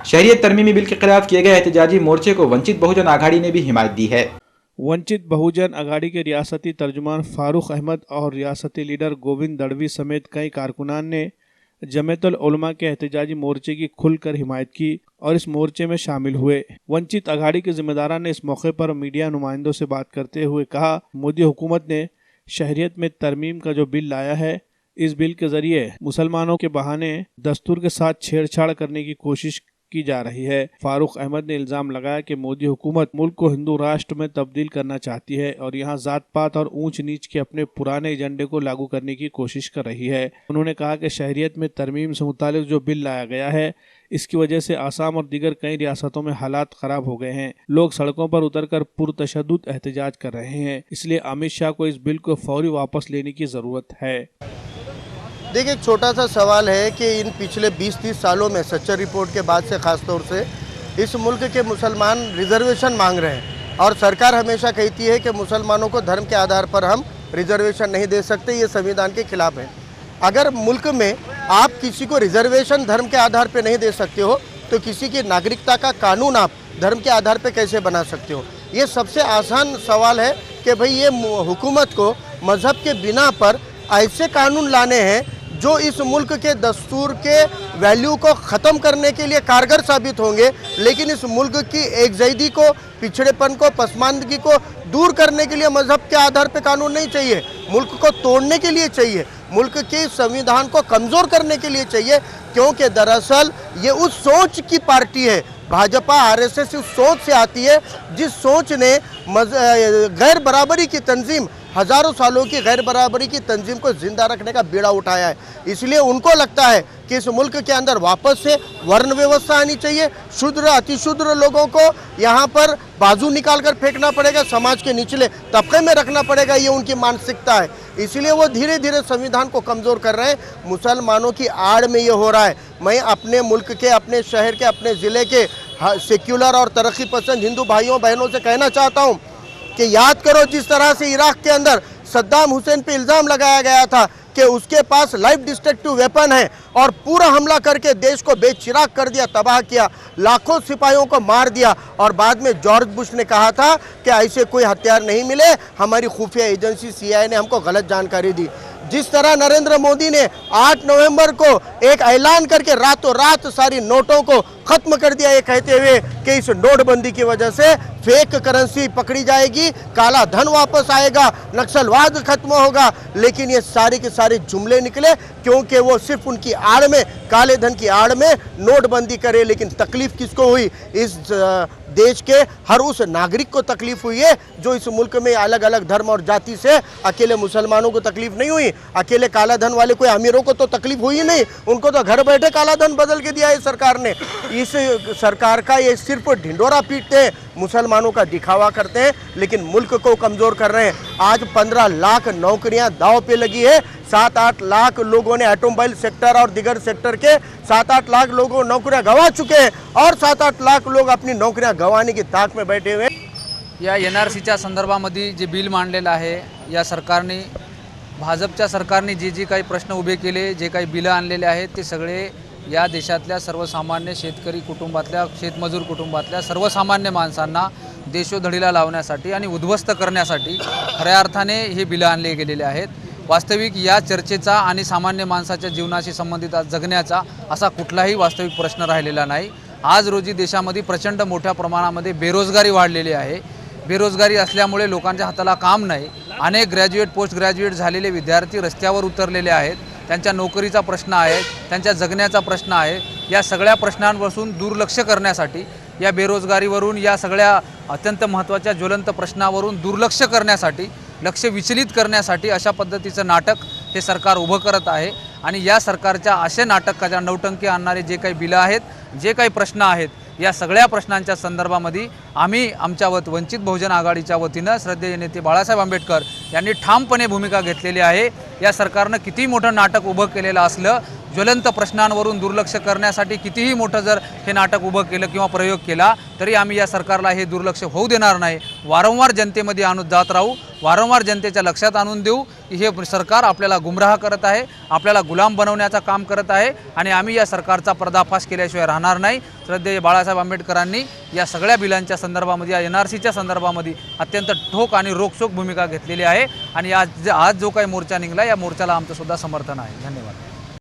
शहरियत तरमीमी bill के खिलाफ किए गए एहतजाजी मोर्चे को वंचित बहुजन आघाड़ी ने भी हिमायत दी है। वंचित बहुजन आघाड़ी के रियासती तर्जुमान फारूक अहमद और रियासती लीडर गोविंद दड़वी समेत कई कारकुनान ने जमीयतुल उलमा के एहतजाजी मोर्चे की खुलकर हिमायत की और इस मोर्चे में शामिल हुए। वंचित आघाड़ी के जिम्मेदारान ने इस मौके पर मीडिया नुमाइंदों से बात करते हुए कहा, मोदी हुकूमत ने शहरियत में तरमीम का जो बिल लाया है, इस बिल के जरिए मुसलमानों के बहाने दस्तूर के साथ छेड़छाड़ करने की कोशिश की जा रही है। फारूक अहमद ने इल्जाम लगाया कि मोदी हुकूमत मुल्क को हिंदू राष्ट्र में तब्दील करना चाहती है और यहाँ जात पात और ऊंच नीच के अपने पुराने एजेंडे को लागू करने की कोशिश कर रही है। उन्होंने कहा कि शहरियत में तरमीम से मुतालिक जो बिल लाया गया है, इसकी वजह से आसाम और दीगर कई रियासतों में हालात खराब हो गए हैं। लोग सड़कों पर उतरकर पुरतशद्दुद एहतजाज कर रहे हैं। इसलिए अमित शाह को इस बिल को फौरी वापस लेने की जरूरत है। देखिए, एक छोटा सा सवाल है कि इन पिछले 20-30 सालों में सच्चर रिपोर्ट के बाद से खास तौर से इस मुल्क के मुसलमान रिजर्वेशन मांग रहे हैं और सरकार हमेशा कहती है कि मुसलमानों को धर्म के आधार पर हम रिजर्वेशन नहीं दे सकते, ये संविधान के खिलाफ है। अगर मुल्क में आप किसी को रिजर्वेशन धर्म के आधार पर नहीं दे सकते हो तो किसी की नागरिकता का कानून आप धर्म के आधार पर कैसे बना सकते हो? ये सबसे आसान सवाल है कि भाई ये हुकूमत को मजहब के बिना पर ऐसे कानून लाने हैं जो इस मुल्क के दस्तूर के वैल्यू को ख़त्म करने के लिए कारगर साबित होंगे, लेकिन इस मुल्क की एकजैदी को, पिछड़ेपन को, पसमानदगी को दूर करने के लिए मजहब के आधार पर कानून नहीं चाहिए। मुल्क को तोड़ने के लिए चाहिए, मुल्क के संविधान को कमज़ोर करने के लिए चाहिए, क्योंकि दरअसल ये उस सोच की पार्टी है, भाजपा आरएसएस उस सोच से आती है जिस सोच ने गैर बराबरी की तंजीम, हज़ारों सालों की गैर बराबरी की तंजीम को जिंदा रखने का बीड़ा उठाया है। इसलिए उनको लगता है कि इस मुल्क के अंदर वापस से वर्ण व्यवस्था आनी चाहिए, शूद्र अतिशूद्र लोगों को यहाँ पर बाजू निकाल कर फेंकना पड़ेगा, समाज के निचले तबके में रखना पड़ेगा, ये उनकी मानसिकता है। इसलिए वो धीरे धीरे संविधान को कमज़ोर कर रहे हैं। मुसलमानों की आड़ में ये हो रहा है। मैं अपने मुल्क के, अपने शहर के, अपने ज़िले के सेक्युलर और तरक्की पसंद हिंदू भाइयों बहनों से कहना चाहता हूँ कि याद करो जिस तरह से इराक के अंदर सद्दाम हुसैन पे इल्ज़ाम लगाया गया था कि उसके पास लाइफ डिस्ट्रक्टिव वेपन है और पूरा हमला करके देश को बेचिराग कर दिया, तबाह किया, लाखों सिपाहियों को मार दिया और बाद में जॉर्ज बुश ने कहा था कि ऐसे कोई हथियार नहीं मिले, हमारी खुफिया एजेंसी CIA ने हमको गलत जानकारी दी। जिस तरह नरेंद्र मोदी ने 8 नवंबर को एक ऐलान करके रातों रात सारी नोटों को खत्म कर दिया, ये कहते हुए कि इस नोटबंदी की वजह से फेक करेंसी पकड़ी जाएगी, काला धन वापस आएगा, नक्सलवाद खत्म होगा, लेकिन ये सारे के सारे जुमले निकले, क्योंकि वो सिर्फ उनकी आड़ में, काले धन की आड़ में नोटबंदी करे। लेकिन तकलीफ किसको हुई? इस देश के हर उस नागरिक को तकलीफ हुई है जो इस मुल्क में अलग अलग धर्म और जाति से, अकेले मुसलमानों को तकलीफ नहीं हुई, अकेले काला धन वाले कोई अमीरों को तो तकलीफ हुई नहीं, उनको तो घर बैठे काला धन बदल के दिया है सरकार ने। इस सरकार का ये सिर्फ ढिंडोरा पीटते हैं, मुसलमानों का दिखावा करते हैं, लेकिन मुल्क को कमज़ोर कर रहे हैं। आज 15 लाख नौकरियां दांव पे लगी है, 7-8 लाख लोगों ने ऑटोमोबाइल सेक्टर और दिगर सेक्टर के 7-8 लाख लोगों नौकरियां गंवा चुके हैं और 7-8 लाख लोग अपनी नौकरियां गंवाने की ताक में बैठे हुए। या NRCच्या संदर्भामध्ये जे बिल मांडलेलं आहे, या सरकारने, भाजपच्या सरकारने जे काही प्रश्न उभे केले, जे काही बिलं आणलेले आहेत, ते सगळे या देशातल्या सर्वसामान्य शेतकरी कुटुंबातल्या, शेतमजूर कुटुंबातल्या सर्वसामान्य माणसांना देशोधडीला लावण्यासाठी आणि उद्ध्वस्त करण्यासाठी खऱ्या अर्थाने हे बिलं आणले गेलेले आहेत। वास्तविक या चर्चेचा आणि सामान्य माणसाच्या जीवनाशी संबंधित जगण्याचा असा कुठलाही वास्तविक प्रश्न राहिलेला नाही। आज रोजी देशामध्ये प्रचंड मोठ्या प्रमाणामध्ये बेरोजगारी वाढलेली आहे। बेरोजगारी असल्यामुळे लोकांच्या हाताला काम नाही। अनेक ग्रॅज्युएट, पोस्ट ग्रॅज्युएट झालेले विद्यार्थी रस्त्यावर उतरलेले आहेत। त्यांच्या नोकरीचा प्रश्न आहे, त्यांच्या जगण्याचा प्रश्न आहे। या सगळ्या प्रश्नांपासून दुर्लक्ष करण्यासाठी, या बेरोजगारीवरून, या सगळ्या अत्यंत महत्त्वाच्या ज्वलंत प्रश्नावरून दुर्लक्ष करण्यासाठी, लक्ष विचलित करण्यासाठी अशा पद्धतीचं नाटक हे सरकार उभं करत आहे। आणि या सरकारच्या असे नाटकाच्या नौटंकी आणणारे जे काही बिलं आहेत, जे काही प्रश्न आहेत, या सगळ्या प्रश्नांच्या संदर्भामध्ये आम्ही आमच्या वंचित बहुजन आघाडीच्या वतीनं श्रद्धेय नेते बाळासाहेब आंबेडकर यांनी ठामपणे भूमिका घेतलेली आहे। या सरकारनं किती मोठं नाटक उभं केलेलं असलं ज्वलंत प्रश्नांवरून दुर्लक्ष करण्यासाठी कितीही मोठं जर हे नाटक उभं केलं किंवा प्रयोग केला तरी आम्ही या सरकारला हे दुर्लक्ष होऊ देणार नाही. वारंवार जनतेमध्ये आणून जात राहू, वारंवार जनतेच्या लक्षात आणून देऊ की हे सरकार आपल्याला गुमराह करत आहे, आपल्याला गुलाम बनवण्याचं काम करत आहे आणि आम्ही या सरकारचा पर्दाफाश केल्याशिवाय राहणार नाही. श्रद्धेय बाळासाहेब आंबेडकरांनी या सगळ्या बिलांच्या संदर्भामध्ये, या NRCच्या संदर्भामध्ये अत्यंत ठोक आणि रोखसोक भूमिका घेतलेली आहे आणि आज जो काही मोर्चा निघाला या मोर्चाला आमचं सुद्धा समर्थन आहे. धन्यवाद.